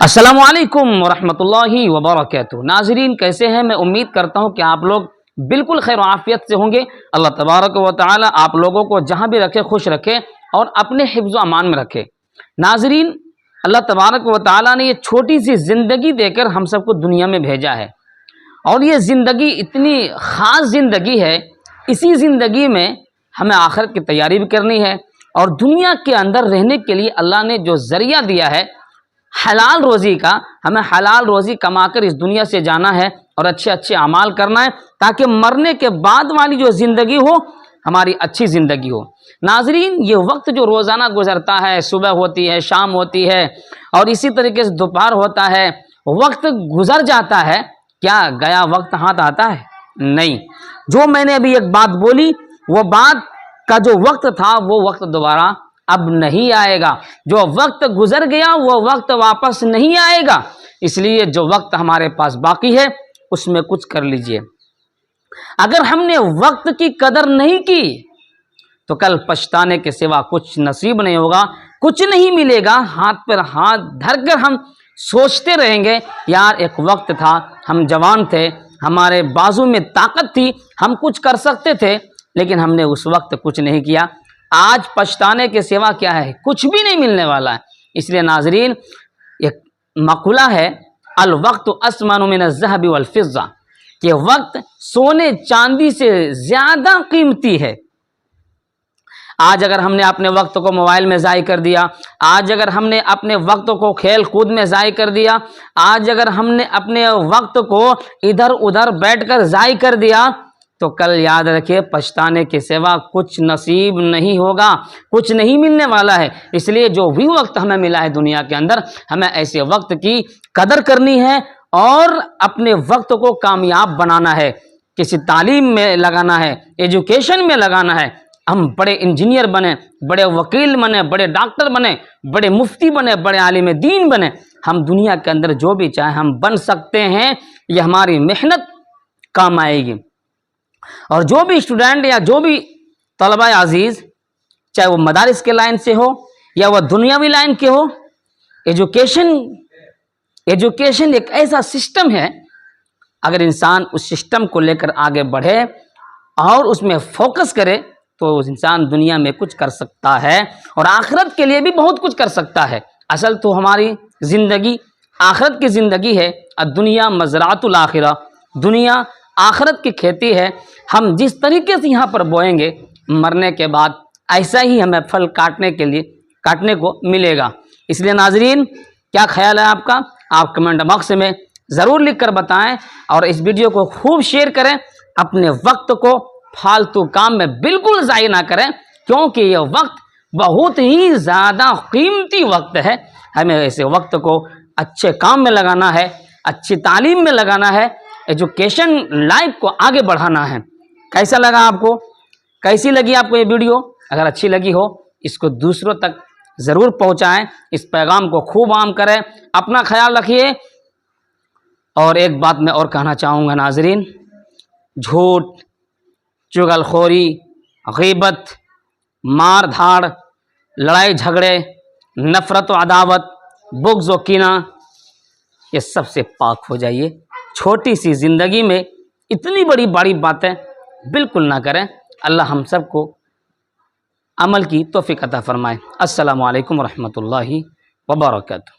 السلام علیکم ورحمۃ اللہ وبرکاتہ۔ ناظرین کیسے ہیں؟ میں امید کرتا ہوں کہ آپ لوگ بالکل خیر و عافیت سے ہوں گے۔ اللہ تبارک و تعالی آپ لوگوں کو جہاں بھی رکھے خوش رکھے اور اپنے حفظ و امان میں رکھے۔ ناظرین اللہ تبارک و تعالی نے یہ چھوٹی سی زندگی دے کر ہم سب کو دنیا میں بھیجا ہے، اور یہ زندگی اتنی خاص زندگی ہے۔ اسی زندگی میں ہمیں آخرت کی تیاری بھی کرنی ہے، اور دنیا کے اندر رہنے کے لیے اللہ نے جو ذریعہ دیا ہے حلال روزی کا، ہمیں حلال روزی کما کر اس دنیا سے جانا ہے اور اچھے اچھے اعمال کرنا ہے، تاکہ مرنے کے بعد والی جو زندگی ہو ہماری اچھی زندگی ہو۔ ناظرین یہ وقت جو روزانہ گزرتا ہے، صبح ہوتی ہے، شام ہوتی ہے، اور اسی طریقے سے دوپہر ہوتا ہے، وقت گزر جاتا ہے، کیا گیا وقت ہاتھ آتا ہے؟ نہیں۔ جو میں نے ابھی ایک بات بولی، وہ بات کا جو وقت تھا وہ وقت دوبارہ اب نہیں آئے گا۔ جو وقت گزر گیا وہ وقت واپس نہیں آئے گا، اس لیے جو وقت ہمارے پاس باقی ہے اس میں کچھ کر لیجئے۔ اگر ہم نے وقت کی قدر نہیں کی تو کل پچھتانے کے سوا کچھ نصیب نہیں ہوگا، کچھ نہیں ملے گا۔ ہاتھ پر ہاتھ دھر کر ہم سوچتے رہیں گے، یار ایک وقت تھا، ہم جوان تھے، ہمارے بازو میں طاقت تھی، ہم کچھ کر سکتے تھے، لیکن ہم نے اس وقت کچھ نہیں کیا۔ آج پچھتانے کے سوا کیا ہے؟ کچھ بھی نہیں ملنے والا ہے۔ اس لیے ناظرین ایک مقولہ ہے، الوقت اثمن من الذهب والفضہ، کہ وقت سونے چاندی سے زیادہ قیمتی ہے۔ آج اگر ہم نے اپنے وقت کو موبائل میں ضائع کر دیا، آج اگر ہم نے اپنے وقت کو کھیل کود میں ضائع کر دیا، آج اگر ہم نے اپنے وقت کو ادھر ادھر بیٹھ کر ضائع کر دیا، تو کل یاد رکھیے پچھتانے کے سوا کچھ نصیب نہیں ہوگا، کچھ نہیں ملنے والا ہے۔ اس لیے جو بھی وقت ہمیں ملا ہے دنیا کے اندر، ہمیں ایسے وقت کی قدر کرنی ہے اور اپنے وقت کو کامیاب بنانا ہے۔ کسی تعلیم میں لگانا ہے، ایجوکیشن میں لگانا ہے۔ ہم بڑے انجینئر بنے، بڑے وکیل بنے، بڑے ڈاکٹر بنے، بڑے مفتی بنے، بڑے عالم دین بنے۔ ہم دنیا کے اندر جو بھی چاہیں ہم بن سکتے ہیں، یہ ہماری محنت کام آئے گی۔ اور جو بھی اسٹوڈنٹ یا جو بھی طلبہ عزیز، چاہے وہ مدارس کے لائن سے ہو یا وہ دنیاوی لائن کے ہو، ایجوکیشن ایک ایسا سسٹم ہے، اگر انسان اس سسٹم کو لے کر آگے بڑھے اور اس میں فوکس کرے تو اس انسان دنیا میں کچھ کر سکتا ہے، اور آخرت کے لیے بھی بہت کچھ کر سکتا ہے۔ اصل تو ہماری زندگی آخرت کی زندگی ہے۔ الدنیا مزرعۃ الآخرہ، دنیا آخرت کی کھیتی ہے۔ ہم جس طریقے سے یہاں پر بوئیں گے، مرنے کے بعد ایسا ہی ہمیں پھل کاٹنے کو ملے گا۔ اس لیے ناظرین کیا خیال ہے آپ کا؟ آپ کمنٹ باکس میں ضرور لکھ کر بتائیں، اور اس ویڈیو کو خوب شیئر کریں۔ اپنے وقت کو فالتو کام میں بالکل ضائع نہ کریں، کیونکہ یہ وقت بہت ہی زیادہ قیمتی وقت ہے۔ ہمیں ایسے وقت کو اچھے کام میں لگانا ہے، اچھی تعلیم میں لگانا ہے، ایجوکیشن لائف کو آگے بڑھانا ہے۔ کیسا لگا آپ کو؟ کیسی لگی آپ کو یہ ویڈیو؟ اگر اچھی لگی ہو اس کو دوسروں تک ضرور پہنچائیں، اس پیغام کو خوب عام کریں۔ اپنا خیال رکھیے۔ اور ایک بات میں اور کہنا چاہوں گا ناظرین، جھوٹ، چغل خوری، غیبت، مار دھاڑ، لڑائی جھگڑے، نفرت و عداوت، بغض و کینہ، یہ سب سے پاک ہو جائیے۔ چھوٹی سی زندگی میں اتنی بڑی بڑی باتیں بالکل نہ کریں۔ اللہ ہم سب کو عمل کی توفیق عطا فرمائے۔ السلام علیکم ورحمۃ اللہ وبرکاتہ۔